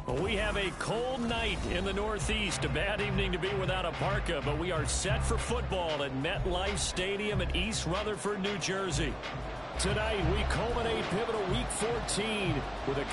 We have a cold night in the Northeast. A bad evening to be without a parka, but we are set for football at MetLife Stadium in East Rutherford, New Jersey. Tonight, we culminate pivotal Week 14 with a...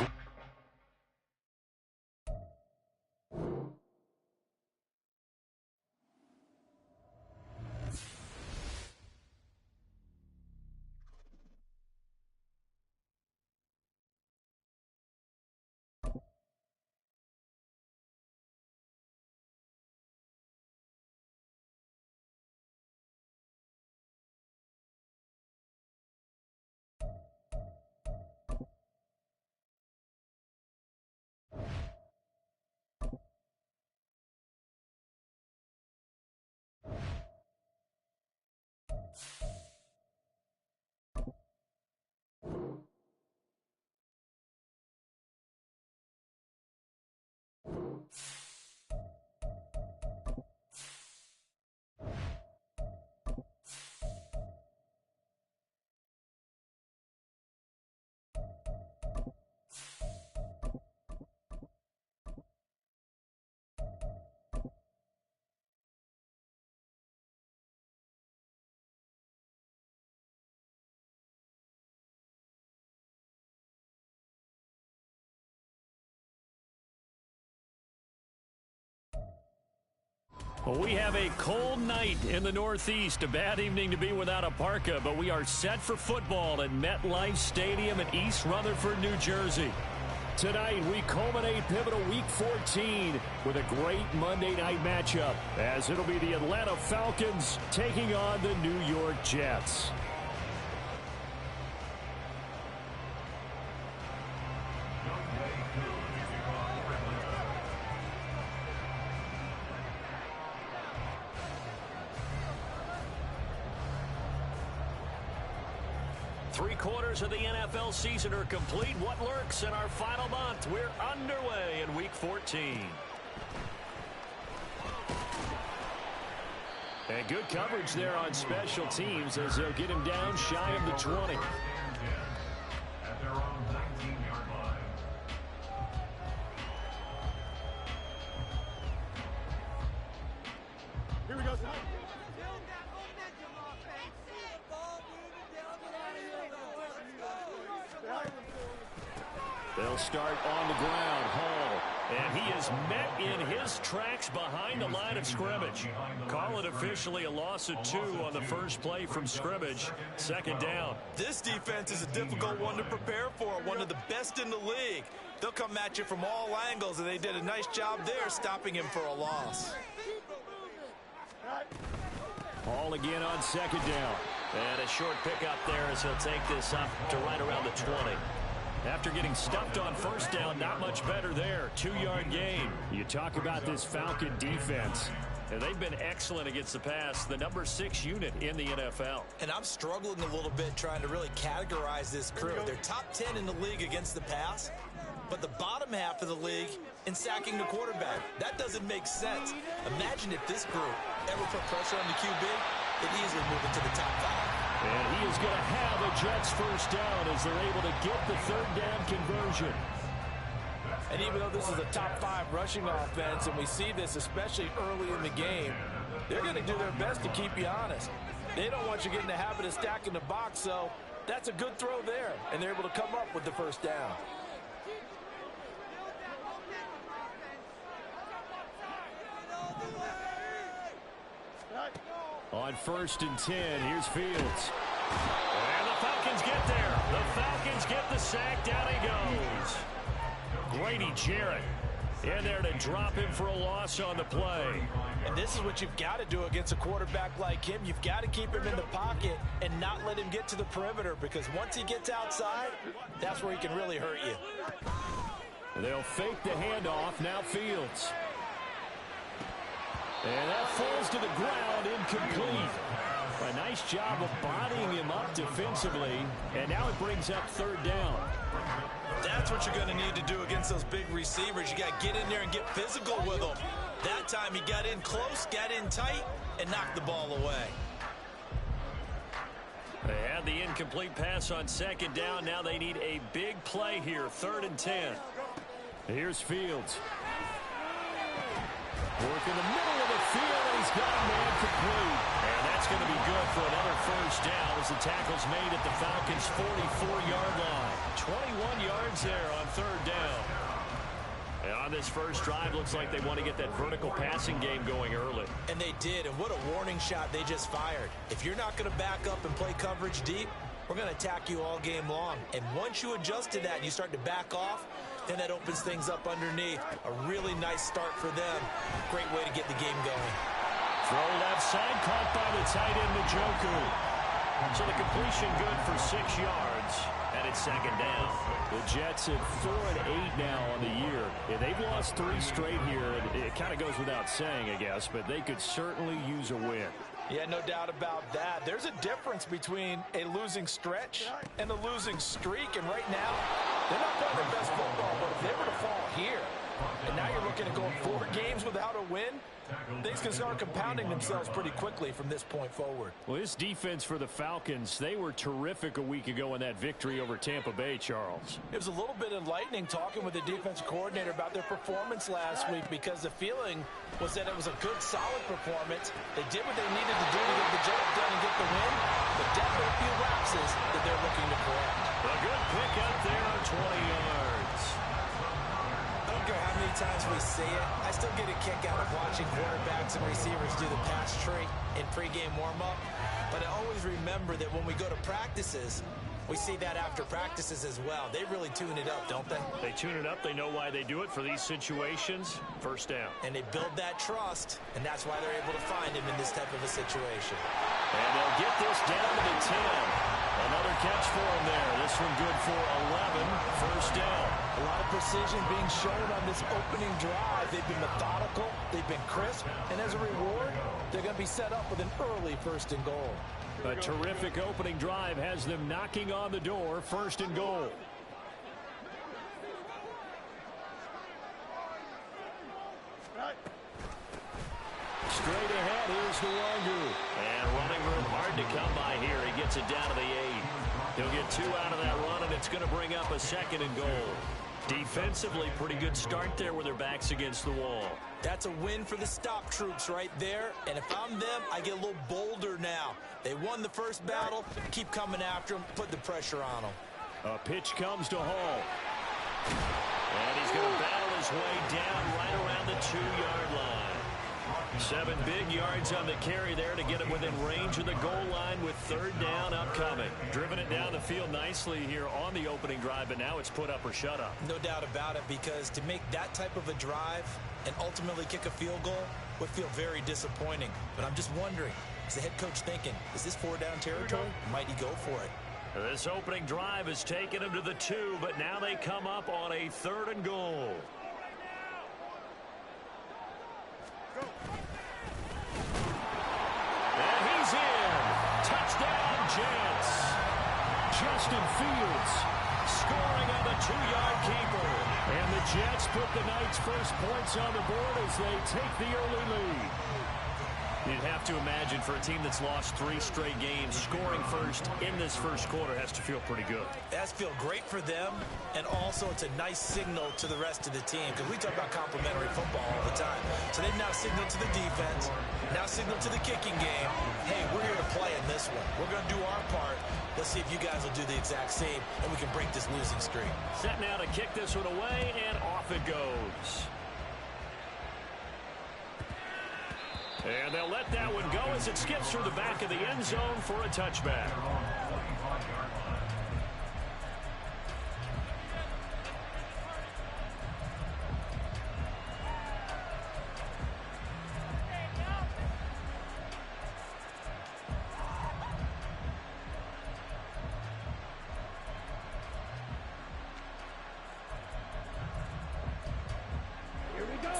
We have a cold night in the Northeast. A bad evening to be without a parka, but we are set for football at MetLife Stadium in East Rutherford, New Jersey. Tonight, we culminate pivotal Week 14 with a great Monday night matchup, as it'll be the Atlanta Falcons taking on the New York Jets. Three-quarters of the NFL season are complete. What lurks in our final month? We're underway in Week 14. And good coverage there on special teams as they'll get him down shy of the 20. At their own 19-yard line. Here we go, son. They'll start on the ground. Hall. And he is met in his tracks behind the line of scrimmage. Call it officially a loss of 2 on the first play from scrimmage. Second down. This defense is a difficult one to prepare for. One of the best in the league. They'll come at you from all angles, and they did a nice job there stopping him for a loss. Hall again on second down. And a short pickup there as he'll take this up to right around the 20. After getting stuffed on first down, not much better there. 2-yard gain. You talk about this Falcon defense. And they've been excellent against the pass, the number 6 unit in the NFL. And I'm struggling a little bit trying to really categorize this crew. They're top 10 in the league against the pass, but the bottom half of the league in sacking the quarterback. That doesn't make sense. Imagine if this group ever put pressure on the QB, they'd easily move into the top 5. And he is going to have a Jets first down as they're able to get the third down conversion. And even though this is a top 5 rushing offense, and we see this especially early in the game, they're going to do their best to keep you honest. They don't want you getting the habit of stacking the box, so that's a good throw there, and they're able to come up with the first down. On 1st and 10, here's Fields. And the Falcons get there. The Falcons get the sack. Down he goes. Grady Jarrett in there to drop him for a loss on the play. And this is what you've got to do against a quarterback like him. You've got to keep him in the pocket and not let him get to the perimeter, because once he gets outside, that's where he can really hurt you. They'll fake the handoff. Now Fields. And that falls to the ground, incomplete. A nice job of bodying him up defensively, and now it brings up third down. That's what you're going to need to do against those big receivers. You got to get in there and get physical with them. That time he got in close, got in tight, and knocked the ball away. They had the incomplete pass on second down. Now they need a big play here, 3rd and 10. Here's Fields. Work in the middle of the field, and he's got a man complete. And that's going to be good for another first down as the tackle's made at the Falcons' 44-yard line. 21 yards there on third down. And on this first drive, looks like they want to get that vertical passing game going early. And they did, and what a warning shot they just fired. If you're not going to back up and play coverage deep, we're going to attack you all game long. And once you adjust to that and you start to back off, then that opens things up underneath. A really nice start for them. Great way to get the game going. Throw left side, caught by the tight end, Njoku. So the completion good for 6 yards, and it's second down. The Jets at 4-8 now on the year. Yeah, they've lost 3 straight here. It kind of goes without saying, I guess, but they could certainly use a win. Yeah, no doubt about that. There's a difference between a losing stretch and a losing streak, and right now, they're not playing their best football, but if they were to fall here, and now you're looking at going 4 games without a win, things can start compounding themselves pretty quickly from this point forward. Well, this defense for the Falcons, they were terrific a week ago in that victory over Tampa Bay, Charles. It was a little bit enlightening talking with the defensive coordinator about their performance last week because the feeling was that it was a good, solid performance. They did what they needed to do to get the job done and get the win, but definitely a few lapses that they're looking to correct. A good pick up there on 20 yards. I don't care how many times we say it, I still get a kick out of watching quarterbacks and receivers do the pass tree in pregame warm-up. But I always remember that when we go to practices, we see that after practices as well. They really tune it up, don't they? They tune it up. They know why they do it for these situations. First down. And they build that trust, and that's why they're able to find him in this type of a situation. And they'll get this down to the 10. Another catch for him there. This one good for 11. First down. A lot of precision being shown on this opening drive. They've been methodical. They've been crisp. And as a reward, they're going to be set up with an early first and goal. A terrific opening drive has them knocking on the door. First and goal. Straight ahead, here's Njoku. And running room hard to come by here. He gets it down to the 8. He'll get 2 out of that run, and it's going to bring up a second and goal. Defensively, pretty good start there with their backs against the wall. That's a win for the stop troops right there. And if I'm them, I get a little bolder now. They won the first battle. Keep coming after them. Put the pressure on them. A pitch comes to Hall. And he's going to battle his way down right around the 2-yard line. 7 big yards on the carry there to get him within range of the goal line with third down upcoming. Driven it down the field nicely here on the opening drive, but now it's put up or shut up. No doubt about it, because to make that type of a drive and ultimately kick a field goal would feel very disappointing. But I'm just wondering, is the head coach thinking, is this 4-down territory? Might he go for it? This opening drive has taken him to the 2, but now they come up on a third and goal. And he's in. Touchdown, Jets. Justin Fields scoring on the 2-yard keeper. And the Jets put the Knights' first points on the board as they take the early lead. You'd have to imagine for a team that's lost 3 straight games, scoring first in this first quarter has to feel pretty good. It has to feel great for them, and also it's a nice signal to the rest of the team, because we talk about complementary football all the time. So they've now signaled to the defense, now signaled to the kicking game, hey, we're here to play in this one. We're going to do our part. Let's see if you guys will do the exact same, and we can break this losing streak. Set now to kick this one away, and off it goes. And they'll let that one go as it skips through the back of the end zone for a touchback.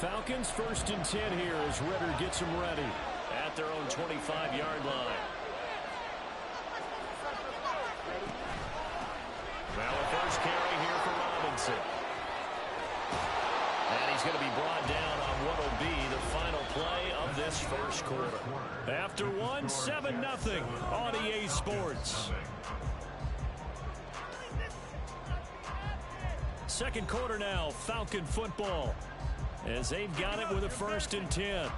Falcons first and 10 here as Ritter gets them ready at their own 25-yard line. Well, the first carry here for Robinson. And he's going to be brought down on what will be the final play of this first quarter. After one, 7-0 on EA Sports. Second quarter now, Falcon football, as they've got it with a 1st and 10.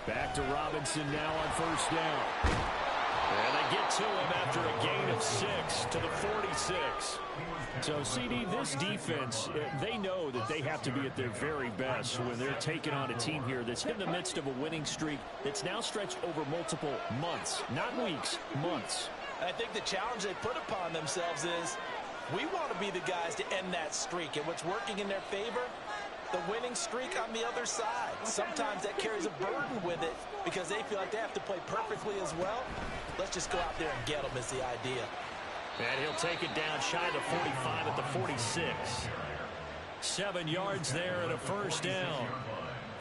Back to Robinson now on 1st down. And they get to him after a gain of 6 to the 46. So, CD, this defense, they know that they have to be at their very best when they're taking on a team here that's in the midst of a winning streak that's now stretched over multiple months, not weeks, months. And I think the challenge they put upon themselves is we want to be the guys to end that streak. And what's working in their favor? The winning streak on the other side. Sometimes that carries a burden with it because they feel like they have to play perfectly as well. Let's just go out there and get them is the idea. And he'll take it down shy of the 45 at the 46. 7 yards there and a 1st down.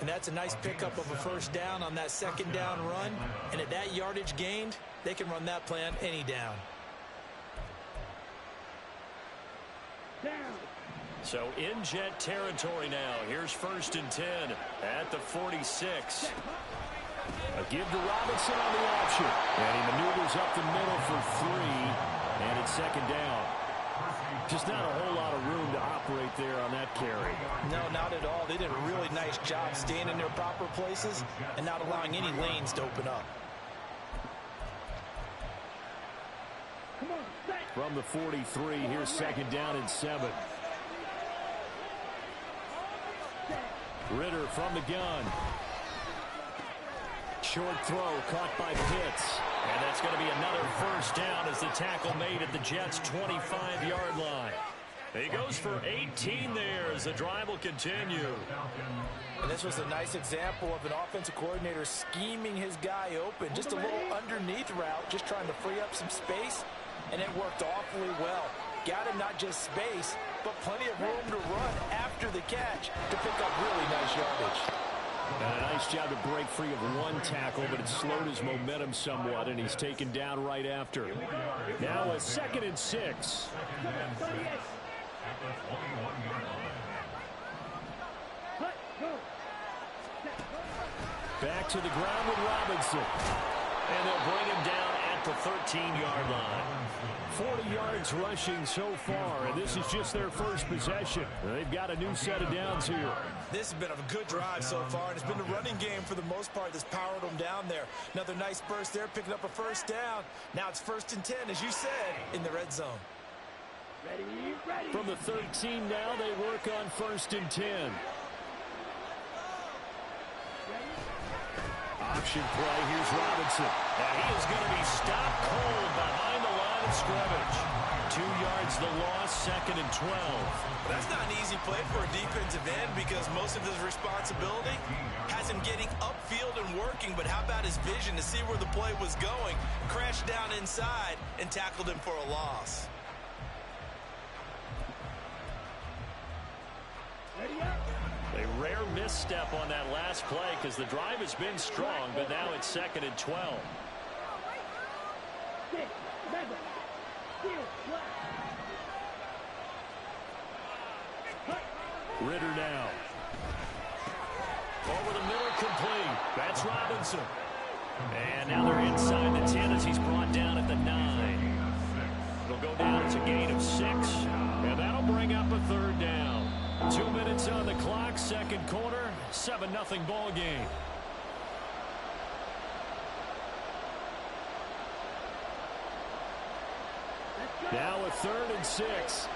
And that's a nice pickup of a 1st down on that 2nd down run. And at that yardage gained, they can run that play on any down. So in Jet territory now. Here's 1st and 10 at the 46. A give to Robinson on the option. And he maneuvers up the middle for 3. And it's 2nd down. Just not a whole lot of room to operate there on that carry. No, not at all. They did a really nice job staying in their proper places and not allowing any lanes to open up. From the 43, here's 2nd down and 7. Ritter from the gun. Short throw caught by Pitts. And that's going to be another 1st down as the tackle made at the Jets' 25-yard line. He goes for 18 there as the drive will continue. And this was a nice example of an offensive coordinator scheming his guy open. Just a little underneath route, just trying to free up some space. And it worked awfully well. Got him not just space, but plenty of room to run after the catch to pick up really nice yardage. And a nice job to break free of one tackle, but it slowed his momentum somewhat, and he's taken down right after. Now a 2nd and 6. Back to the ground with Robinson. And they'll bring him down at the 13-yard line. 40 yards rushing so far, and this is just their 1st possession. They've got a new set of downs here. This has been a good drive so far, and it's been the running game for the most part that's powered them down there. Another nice burst there, picking up a 1st down. Now it's 1st and 10, as you said, in the red zone. From the 13 now, they work on 1st and 10. Option play, here's Robinson. And he is going to be stopped cold behind the line of scrimmage. 2 yards the loss, 2nd and 12. That's not an easy play for a defensive end because most of his responsibility has him getting upfield and working, but how about his vision to see where the play was going, crashed down inside, and tackled him for a loss. A rare misstep on that last play because the drive has been strong, but now it's 2nd and 12. Ritter now. Over the middle, complete. That's Robinson. And now they're inside the 10 as he's brought down at the 9. It'll go down as a gain of 6, and that'll bring up a 3rd down. 2 minutes on the clock, 2nd quarter, 7-0 ball game. Now a 3rd and 6.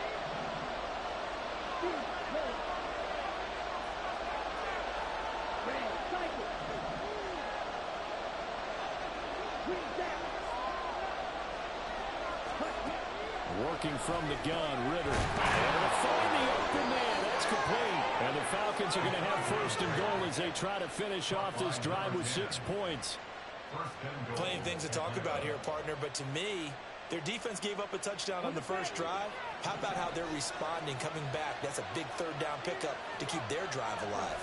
Working from the gun, Ritter. And to find the open man, that's complete. And the Falcons are going to have 1st and goal as they try to finish off this drive with 6 points. Plenty of things to talk about here, partner, but to me, their defense gave up a touchdown on the 1st drive. How about how they're responding, coming back? That's a big 3rd down pickup to keep their drive alive.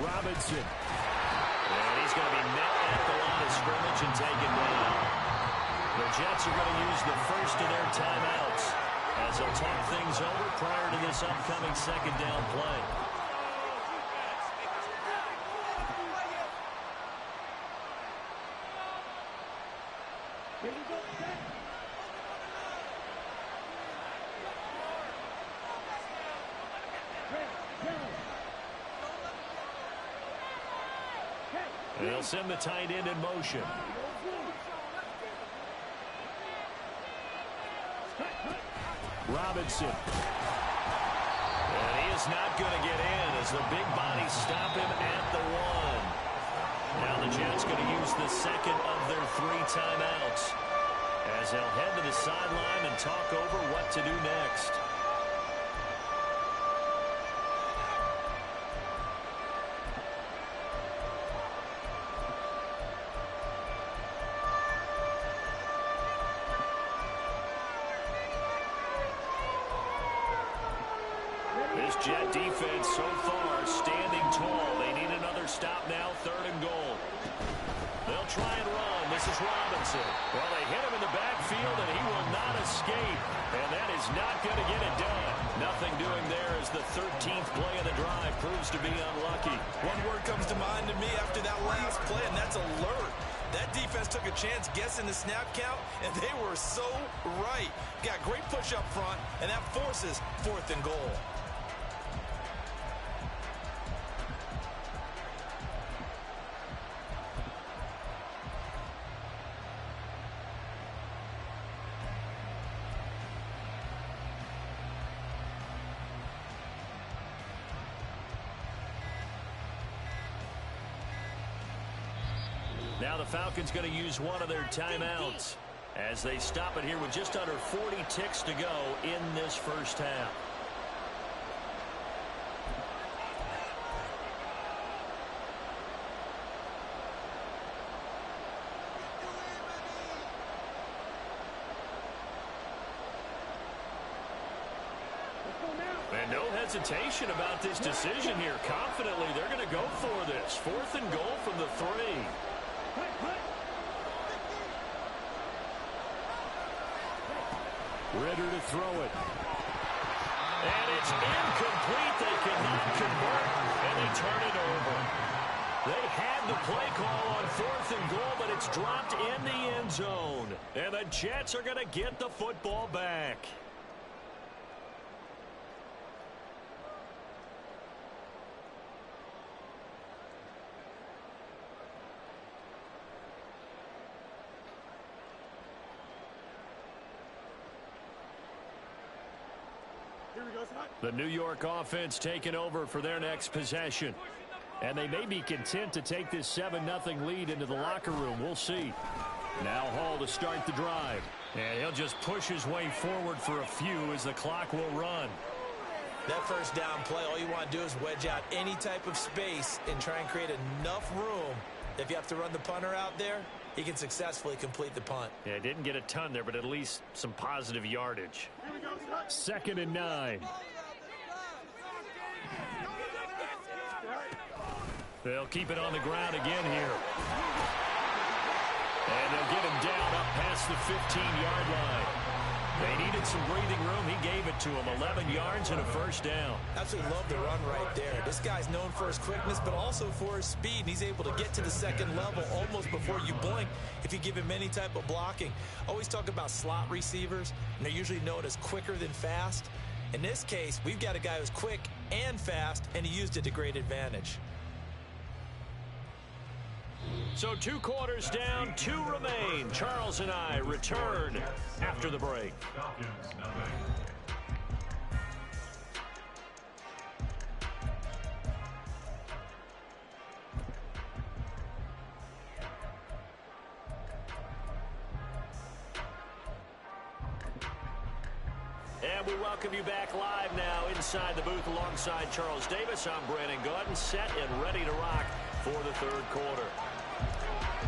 Robinson. And he's going to be met at the line of scrimmage and taken down. The Jets are going to use the first of their timeouts as they'll talk things over prior to this upcoming 2nd down play. And they'll send the tight end in motion. Robinson. And he is not going to get in as the big bodies stop him at the 1. Now the Jets going to use the second of their 3 timeouts as they'll head to the sideline and talk over what to do next. This Jet defense so far standing tall. They need another stop now, 3rd and goal. They'll try and run. This is Robinson. Well, they hit him in the backfield, and he will not escape. And that is not going to get it done. Nothing doing there as the 13th play of the drive proves to be unlucky. One word comes to mind to me after that last play, and that's alert. That defense took a chance guessing the snap count, and they were so right. Got great push up front, and that forces 4th and goal. Now the Falcons going to use one of their timeouts as they stop it here with just under 40 ticks to go in this first half. And no hesitation about this decision here. Confidently, they're going to go for this. 4th and goal from the 3. Ritter to throw it. And it's incomplete. They cannot convert, and they turn it over. They had the play call on 4th and goal, but it's dropped in the end zone. And the Jets are going to get the football back. The New York offense taking over for their next possession. And they may be content to take this 7-0 lead into the locker room. We'll see. Now Hall to start the drive. And he'll just push his way forward for a few as the clock will run. That first down play, all you want to do is wedge out any type of space and try and create enough room. If you have to run the punter out there, he can successfully complete the punt. Yeah, didn't get a ton there, but at least some positive yardage. 2nd and 9. They'll keep it on the ground again here. And they'll get him down up past the 15-yard line. They needed some breathing room. He gave it to him. 11 yards and a first down. Absolutely love the run right there. This guy's known for his quickness, but also for his speed. And he's able to get to the second level almost before you blink if you give him any type of blocking. Always talk about slot receivers, and they're usually known as quicker than fast. In this case, we've got a guy who's quick and fast, and he used it to great advantage. So 2 quarters down, 2 remain. Charles and I return after the break. Falcons, nothing. And we welcome you back live now inside the booth alongside Charles Davis. I'm Brandon Gordon, set and ready to rock for the 3rd quarter.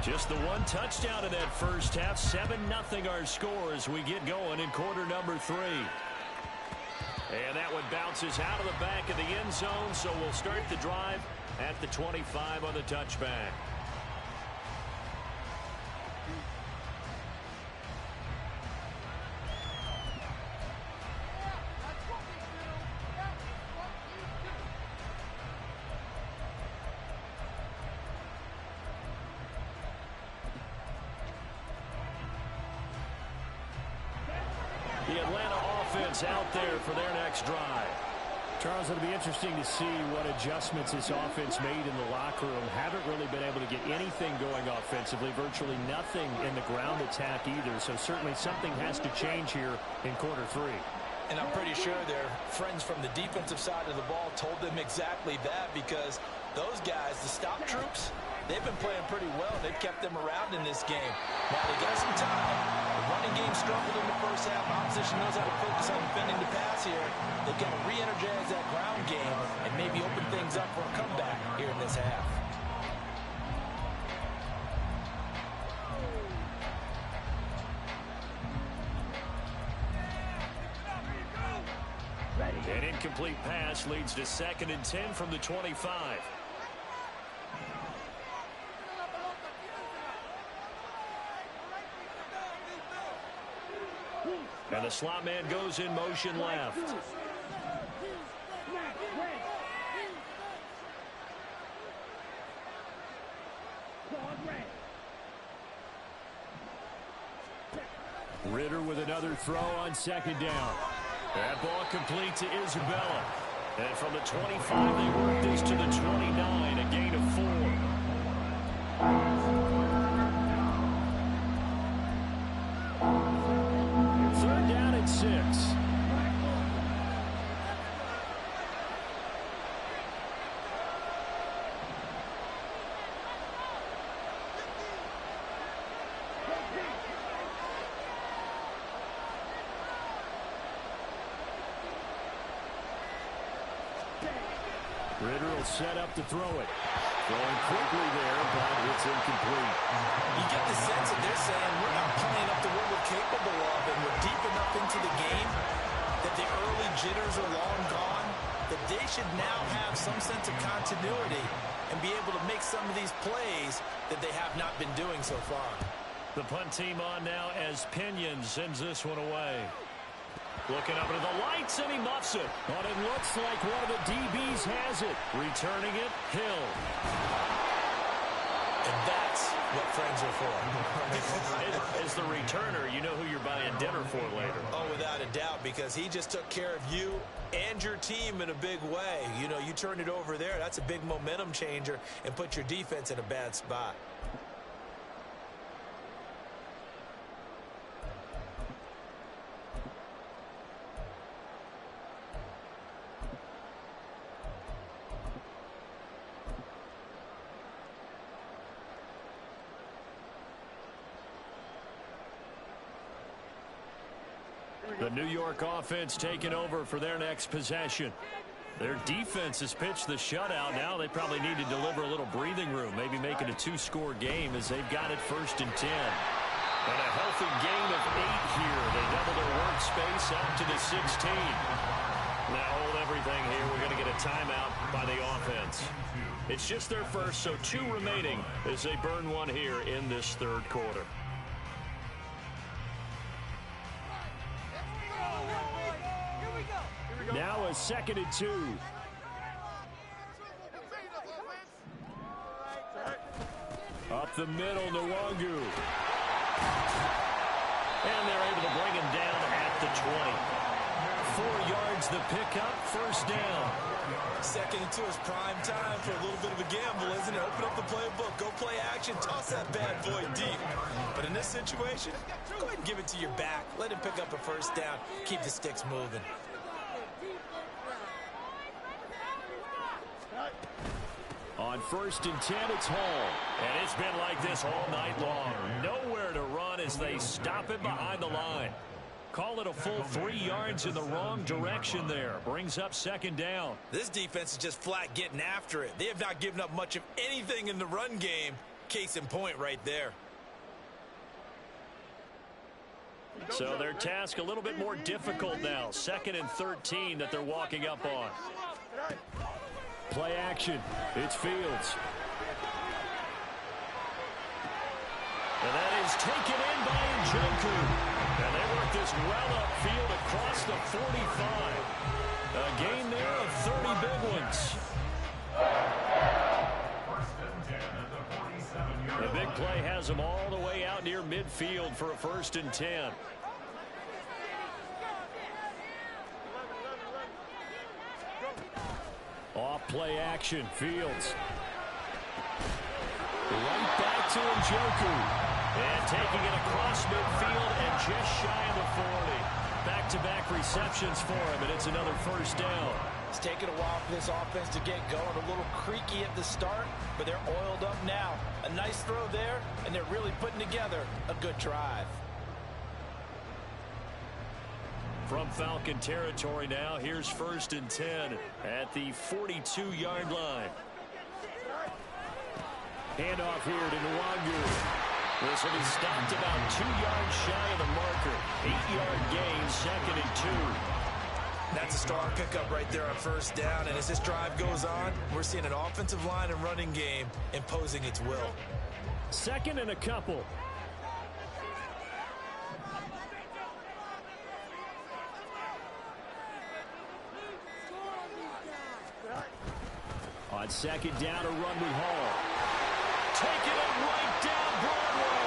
Just the 1 touchdown in that first half. 7-0 our score as we get going in quarter number 3. And that one bounces out of the back of the end zone, so we'll start the drive at the 25 on the touchback. The Atlanta offense out there for their next drive. Charles, it'll be interesting to see what adjustments this offense made in the locker room. Haven't really been able to get anything going offensively, virtually nothing in the ground attack either. So certainly something has to change here in quarter 3. And I'm pretty sure their friends from the defensive side of the ball told them exactly that, because those guys, the stop troops, they've been playing pretty well. They've kept them around in this game. Now they got some time. The running game struggled in the first half. Opposition knows how to focus on defending the pass here. They've got to re-energize that ground game and maybe open things up for a comeback here in this half. An incomplete pass leads to 2nd and 10 from the 25. And the slot man goes in motion left. Ritter with another throw on 2nd down. That ball complete to Isabella. And from the 25, they work this to the 29, a gain of 4. Third down and 6. Ritter will set up to throw it. Throwing quickly there, but it's incomplete. You get the sense that they're saying we're not playing up to what we're capable of, and we're deep enough into the game that the early jitters are long gone, that they should now have some sense of continuity and be able to make some of these plays that they have not been doing so far. The punt team on now as Pinion sends this one away. Looking up into the lights, and he muffs it. But it looks like one of the DBs has it. Returning it, Hill. And that's what friends are for. As the returner, you know who you're buying dinner for later. Oh, without a doubt, because he just took care of you and your team in a big way. You know, you turned it over there. That's a big momentum changer and put your defense in a bad spot. The New York offense taking over for their next possession. Their defense has pitched the shutout. Now they probably need to deliver a little breathing room, maybe make it a 2-score game as they've got it 1st and 10. And a healthy gain of 8 here. They double their workspace out to the 16. Now hold everything here. We're going to get a timeout by the offense. It's just their first, so 2 remaining as they burn one here in this 3rd quarter. Now a 2nd and 2. Up the middle, Nwangu. And they're able to bring him down at the 20. 4 yards the pickup, 1st down. 2nd and 2 is prime time for a little bit of a gamble, isn't it? Open up the playbook, go play action, toss that bad boy deep. But in this situation, go ahead and give it to your back. Let him pick up a 1st down. Keep the sticks moving. On 1st and 10, it's Hall. And it's been like this all night long. Nowhere to run as they stop him behind the line. Call it a full 3 yards in the wrong direction there. Brings up 2nd down. This defense is just flat getting after it. They have not given up much of anything in the run game. Case in point right there. So their task a little bit more difficult now. 2nd and 13 that they're walking up on. Play action. It's Fields. And that is taken in by Njoku. And they work this well upfield across the 45. A gain there of 30 big ones. The big play has them all the way out near midfield for a 1st and 10. Play action. Fields. Right back to Njoku. And taking it across midfield and just shy of the 40. Back-to-back receptions for him, and it's another first down. It's taken a while for this offense to get going. A little creaky at the start, but they're oiled up now. A nice throw there, and they're really putting together a good drive. From Falcon territory now, here's 1st and 10 at the 42-yard line. Handoff here to NYJ. This will be stopped about 2 yards shy of the marker. 8-yard gain, 2nd and 2. That's a strong pickup right there on 1st down, and as this drive goes on, we're seeing an offensive line and running game imposing its will. 2nd and a couple. On 2nd down, a run with Hall. Taking it right down Broadway.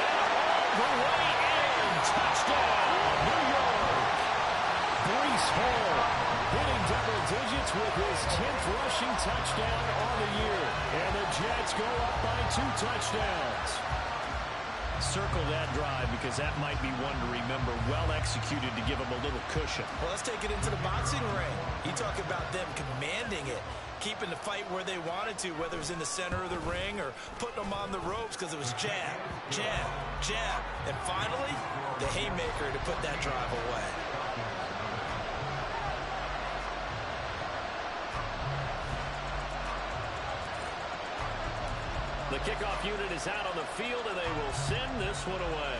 And all the way in. Touchdown, New York. Breece Hall hitting double digits with his 10th rushing touchdown on the year. And the Jets go up by 2 touchdowns. Circle that drive because that might be one to remember. Well executed to give him a little cushion. Well, let's take it into the boxing ring. You talk about them commanding it, keeping the fight where they wanted to, whether it was in the center of the ring or putting them on the ropes because it was jab, jab, jab. And finally, the haymaker to put that drive away. The kickoff unit is out on the field, and they will send this one away.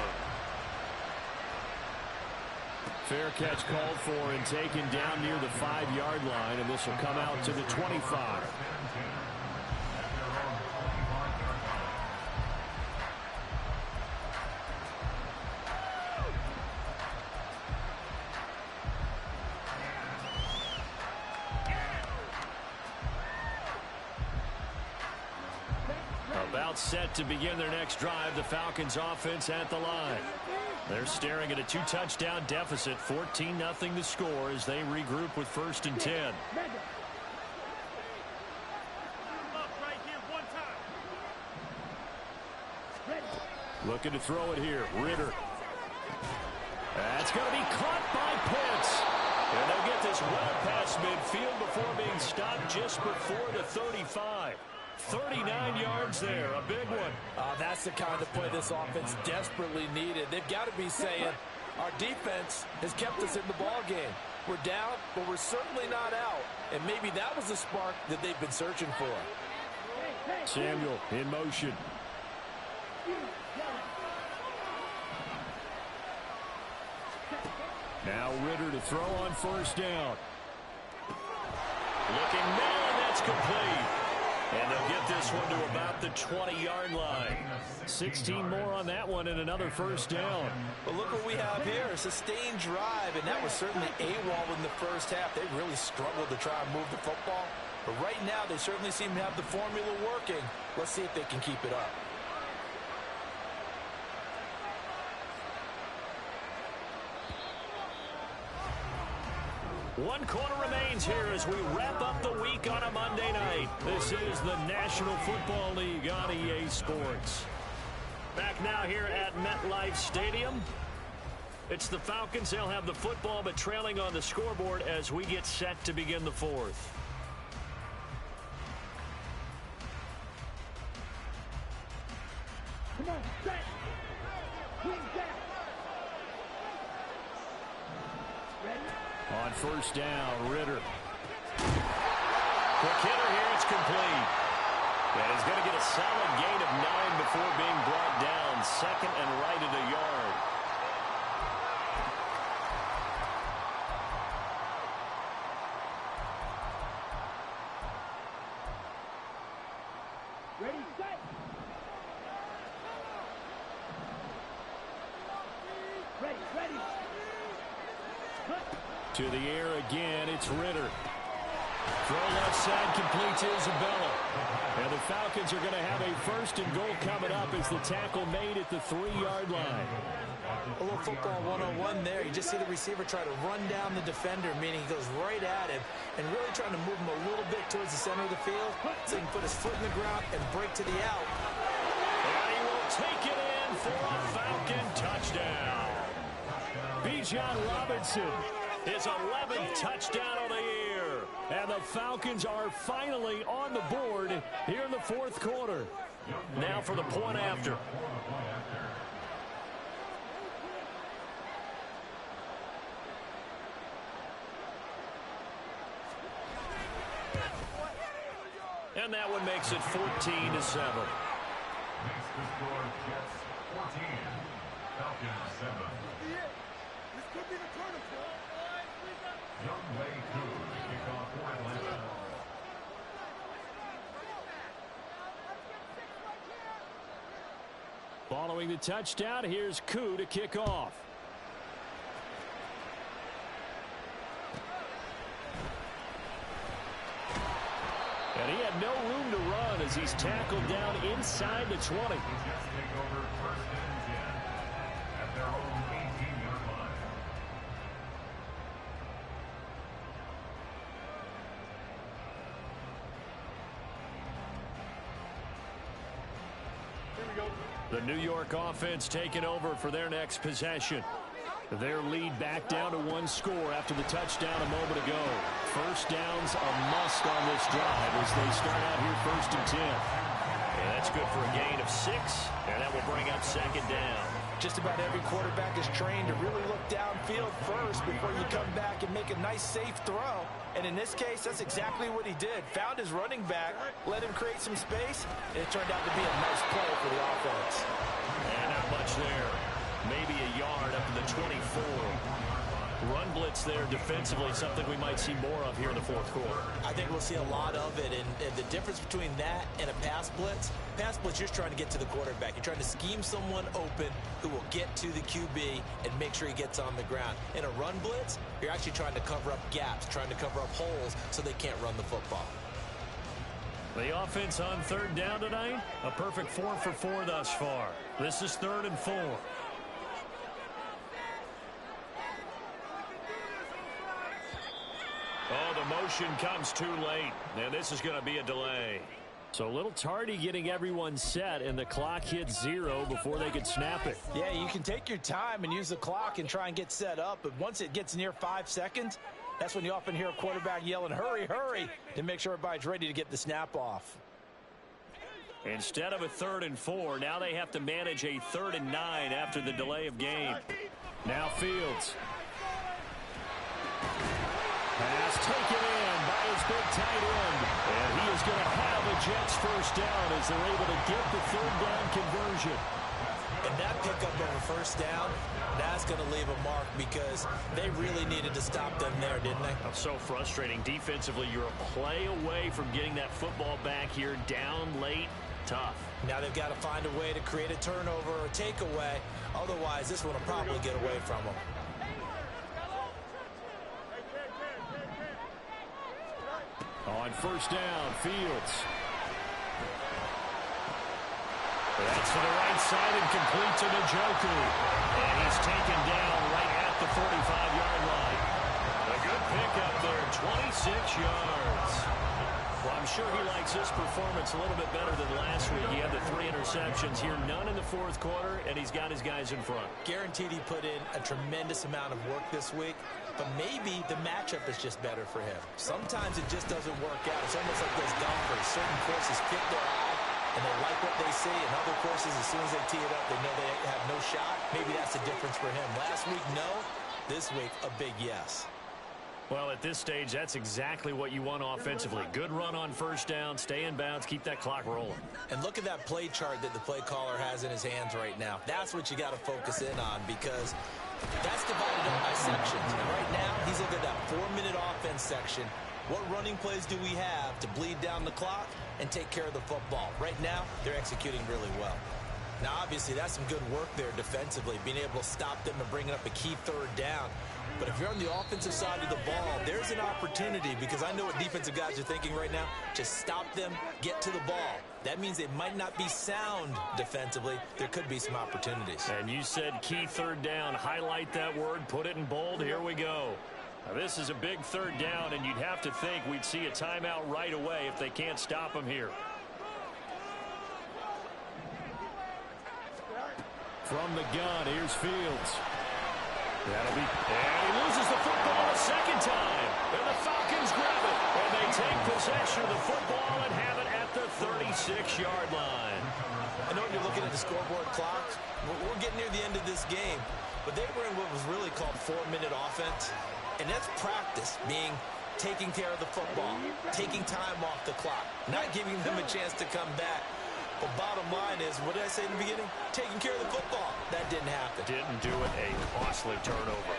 Fair catch called for and taken down near the 5-yard line, and this will come out to the 25. About set to begin their next drive, the Falcons offense at the line. They're staring at a 2-touchdown deficit, 14-0 to score as they regroup with 1st and 10. Looking to throw it here, Ritter. That's going to be caught by Pitts. And they'll get this well past midfield before being stopped just before the 35. 39 yards there, a big one. That's the kind of play this offense desperately needed. They've got to be saying, our defense has kept us in the ball game. We're down, but we're certainly not out. And maybe that was the spark that they've been searching for. Samuel in motion. Now Ritter to throw on 1st down. Looking now, and that's complete. And they'll get this one to about the 20-yard line. 16 more on that one and another 1st down. But look what we have here, a sustained drive, and that was certainly AWOL in the 1st half. They really struggled to try and move the football. But right now, they certainly seem to have the formula working. Let's see if they can keep it up. One quarter remains here as we wrap up the week on a Monday night. This is the National Football League on EA Sports. Back now here at MetLife Stadium. It's the Falcons. They'll have the football, but trailing on the scoreboard as we get set to begin the 4th. Come on, set. On 1st down, Ritter. Quick hitter here, it's complete. And he's going to get a solid gain of 9 before being brought down. 2nd and right at a yard. Ready, set. Ready. To the air again, it's Ritter. Throw left side, complete to Isabella. And the Falcons are going to have a first and goal coming up as the tackle made at the 3-yard line. A little football 101 there. You just see the receiver try to run down the defender, meaning he goes right at him and really trying to move him a little bit towards the center of the field so he can put his foot in the ground and break to the out. And he will take it in for a Falcon touchdown. Bijan Robinson, his 11th touchdown of the year. And the Falcons are finally on the board here in the fourth quarter. Now for the point after. And that one makes it 14-7. Makes the score Jets 14, Falcons 7. This could be the turning point. Young Wei Koo to kick off for Atlanta. Following the touchdown, here's Koo to kick off. And he had no room to run as he's tackled down inside the 20. The Jets take over first and 10 at their own 18-yard line. The New York offense taking over for their next possession. Their lead back down to 1 score after the touchdown a moment ago. First down's a must on this drive as they start out here first and 10. Yeah, that's good for a gain of 6, and that will bring up second down. Just about every quarterback is trained to really look downfield first before you come back and make a nice, safe throw. And in this case, that's exactly what he did. Found his running back, let him create some space, and it turned out to be a nice play for the offense. And not much there. Maybe a yard up to the 24. Run blitz there defensively, something we might see more of here in the fourth quarter. I think we'll see a lot of it, and the difference between that and a pass blitz, you're trying to get to the quarterback. You're trying to scheme someone open who will get to the QB and make sure he gets on the ground. In a run blitz, you're actually trying to cover up gaps, trying to cover up holes so they can't run the football. The offense on third down tonight, a perfect 4 for 4 thus far. This is 3rd and 4. Oh, the motion comes too late, and this is going to be a delay. So a little tardy getting everyone set, and the clock hits 0 before they could snap it. Yeah, you can take your time and use the clock and try and get set up, but once it gets near 5 seconds, that's when you often hear a quarterback yelling, hurry, hurry, to make sure everybody's ready to get the snap off. Instead of a 3rd and 4, now they have to manage a 3rd and 9 after the delay of game. Now Fields. Pass taken in by his big tight end. And he is going to have a Jets first down as they're able to get the 3rd down conversion. And that pickup of a first down, that's going to leave a mark because they really needed to stop them there, didn't they? So frustrating. Defensively, you're a play away from getting that football back here down late. Tough. Now they've got to find a way to create a turnover or takeaway. Otherwise, this one will probably get away from them. On first down, Fields. That's to the right side and complete to Njoku. And he's taken down right at the 45-yard line. A good pickup there, 26 yards. Well, I'm sure he likes this performance a little bit better than last week. He had the 3 interceptions here, none in the fourth quarter, and he's got his guys in front. Guaranteed he put in a tremendous amount of work this week, but maybe the matchup is just better for him. Sometimes it just doesn't work out. It's almost like those golfers. Certain courses fit their eye, and they like what they see. And other courses, as soon as they tee it up, they know they have no shot. Maybe that's the difference for him. Last week, no. This week, a big yes. Well, at this stage, that's exactly what you want offensively. Good run on first down, stay in bounds, keep that clock rolling. And look at that play chart that the play caller has in his hands right now. That's what you got to focus in on because that's divided up by sections. And right now, he's looking at that 4-minute offense section. What running plays do we have to bleed down the clock and take care of the football? Right now, they're executing really well. Now, obviously, that's some good work there defensively, being able to stop them and bringing up a key 3rd down. But if you're on the offensive side of the ball, there's an opportunity, because I know what defensive guys are thinking right now. Just stop them, get to the ball. That means they might not be sound defensively. There could be some opportunities. And you said key third down. Highlight that word, put it in bold. Here we go. Now, this is a big third down, and you'd have to think we'd see a timeout right away if they can't stop him here. From the gun, here's Fields. That'll be, and he loses the football a second time. And the Falcons grab it. And they take possession of the football and have it at the 36-yard line. I know when you're looking at the scoreboard clock, we're getting near the end of this game. But they were in what was really called 4-minute offense. And that's practice, being taking care of the football, taking time off the clock, not giving them a chance to come back. But bottom line is, what did I say in the beginning? Taking care of the football. That didn't happen. Didn't do it. A costly turnover.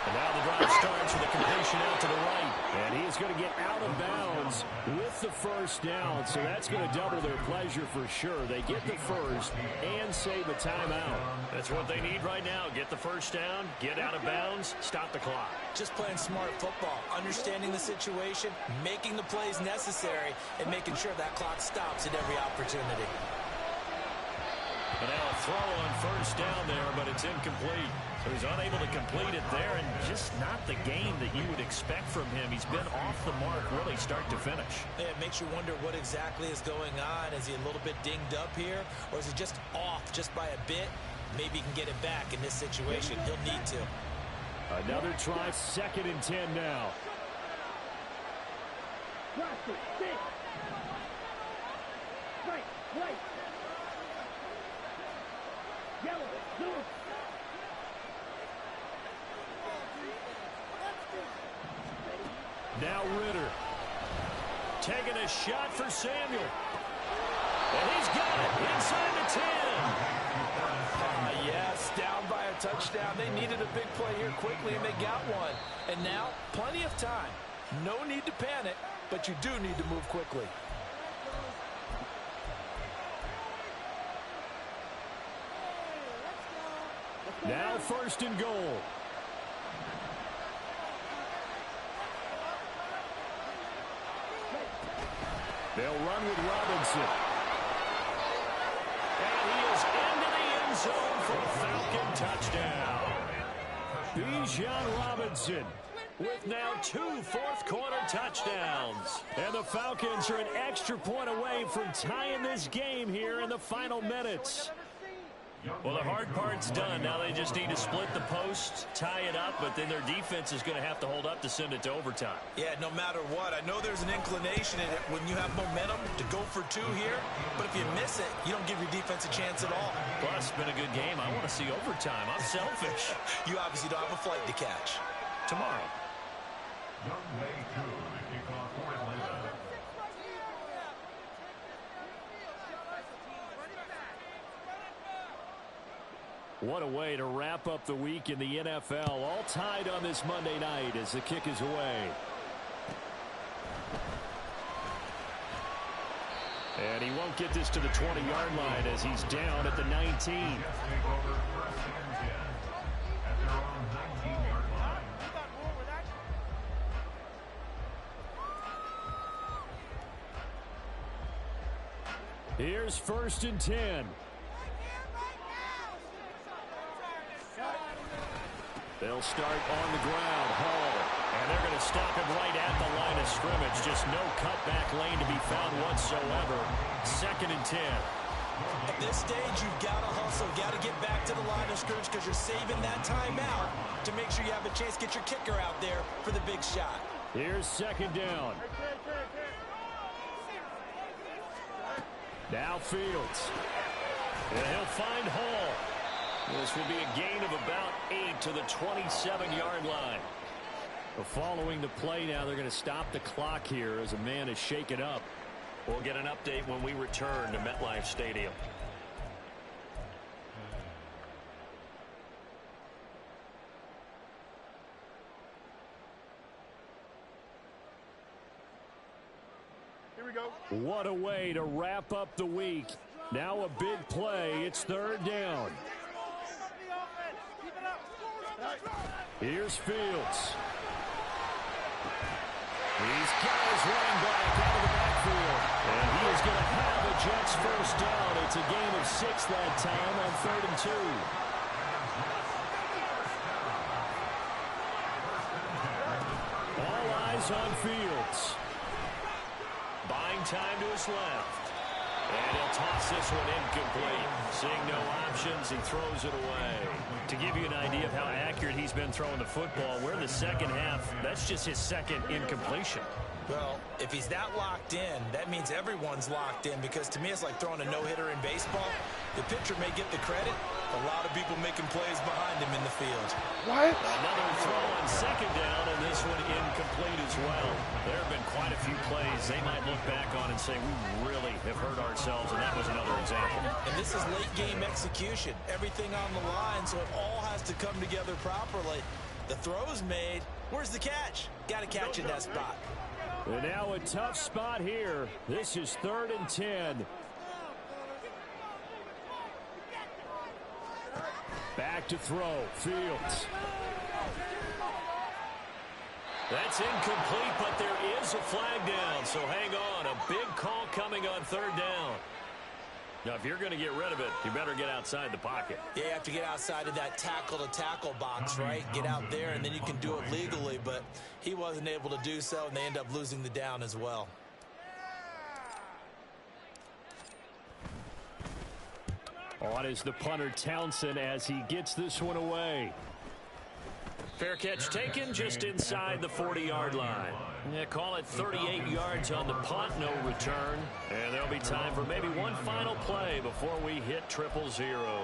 And now the drive starts with a completion out to the right. And he's going to get out of bounds with the first down. So that's going to double their pleasure for sure. They get the first and save a timeout. That's what they need right now. Get the first down, get out of bounds, stop the clock. Just playing smart football, understanding the situation, making the plays necessary, and making sure that clock stops at every opportunity. And now a throw on first down there, but it's incomplete. So he's unable to complete it there, and just not the game that you would expect from him. He's been off the mark really start to finish. Yeah, it makes you wonder what exactly is going on. Is he a little bit dinged up here, or is he just off just by a bit? Maybe he can get it back in this situation. He'll need to. Another try, 2nd and 10 now. Now Ritter. Taking a shot for Samuel. And he's got it inside the 10. Yes, down by a touchdown. They needed a big play here quickly, and they got one. And now, plenty of time. No need to panic, but you do need to move quickly. Now 1st and goal. They'll run with Robinson. And he is into the end zone for a Falcon touchdown. Bijan Robinson with now 2 fourth-quarter touchdowns. And the Falcons are an extra point away from tying this game here in the final minutes. Well, the hard part's done. Now they just need to split the post, tie it up, but then their defense is going to have to hold up to send it to overtime. Yeah, no matter what. I know there's an inclination in it when you have momentum to go for 2 here, but if you miss it, you don't give your defense a chance at all. Plus, it's been a good game. I want to see overtime. I'm selfish. You obviously don't have a flight to catch. Tomorrow. What a way to wrap up the week in the NFL. All tied on this Monday night as the kick is away. And he won't get this to the 20-yard line as he's down at the 19. Here's 1st and 10. They'll start on the ground. Hall. And they're going to stop him right at the line of scrimmage. Just no cutback lane to be found whatsoever. 2nd and 10. At this stage, you've got to hustle. Got to get back to the line of scrimmage because you're saving that time out to make sure you have a chance to get your kicker out there for the big shot. Here's 2nd down. Now Fields. And he'll find Hall. This will be a gain of about 8 to the 27-yard line. Following the play now, they're going to stop the clock here as a man is shaken up. We'll get an update when we return to MetLife Stadium. Here we go. What a way to wrap up the week. Now a big play. It's 3rd down. Keep it up. Here's Fields. He's got his running back out of the backfield. And he is going to have a Jets first down. It's a gain of 6 that time on 3rd and 2. All eyes on Fields. Buying time to his left. And he'll toss this one incomplete. Seeing no options, he throws it away. To give you an idea of how accurate he's been throwing the football, we're in the second half. That's just his second incompletion. Well, if he's that locked in, that means everyone's locked in, because to me it's like throwing a no-hitter in baseball. The pitcher may get the credit. A lot of people making plays behind him in the field. What? Another throw on second down, and this one incomplete as well. There have been quite a few plays they might look back on and say, we really have hurt ourselves, and that was another example. And this is late-game execution. Everything on the line, so it all has to come together properly. The throw's made. Where's the catch? Got to catch in that spot. And now a tough spot here. This is 3rd and 10. Back to throw. Fields. That's incomplete, but there is a flag down. So hang on. A big call coming on 3rd down. Now, if you're going to get rid of it, you better get outside the pocket. Yeah, you have to get outside of that tackle-to-tackle box, right? Get out there, and then you can do it legally. But he wasn't able to do so, and they end up losing the down as well. On is the punter Townsend as he gets this one away. Fair catch taken just inside the 40-yard line. Yeah, call it 38 yards on the punt, no return. And there'll be time for maybe one final play before we hit triple zeros.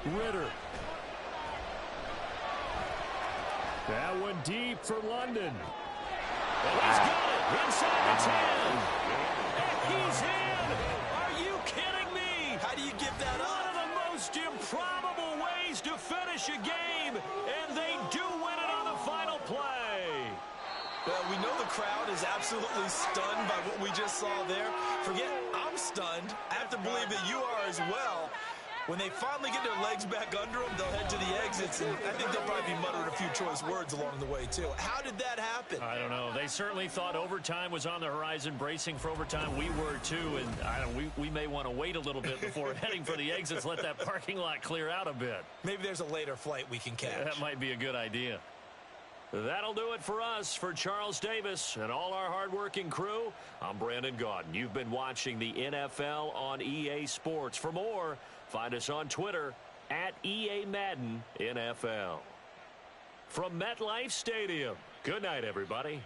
Ritter. That one deep for London. And he's got it inside the 10. And he's in. Are you kidding me? How do you give that up? One of the most improbable ways to finish a game, and they do win it on the final play. Well, we know the crowd is absolutely stunned by what we just saw there. Forget I'm stunned. I have to believe that you are as well. When they finally get their legs back under them, they'll head to the exits, and I think they'll probably be muttering a few choice words along the way, too. How did that happen? I don't know. They certainly thought overtime was on the horizon, bracing for overtime. We were, too, and we may want to wait a little bit before heading for the exits, let that parking lot clear out a bit. Maybe there's a later flight we can catch. That might be a good idea. That'll do it for us. For Charles Davis and all our hardworking crew, I'm Brandon Gaudin. You've been watching the NFL on EA Sports. For more, find us on Twitter at EA Madden NFL. From MetLife Stadium, good night, everybody.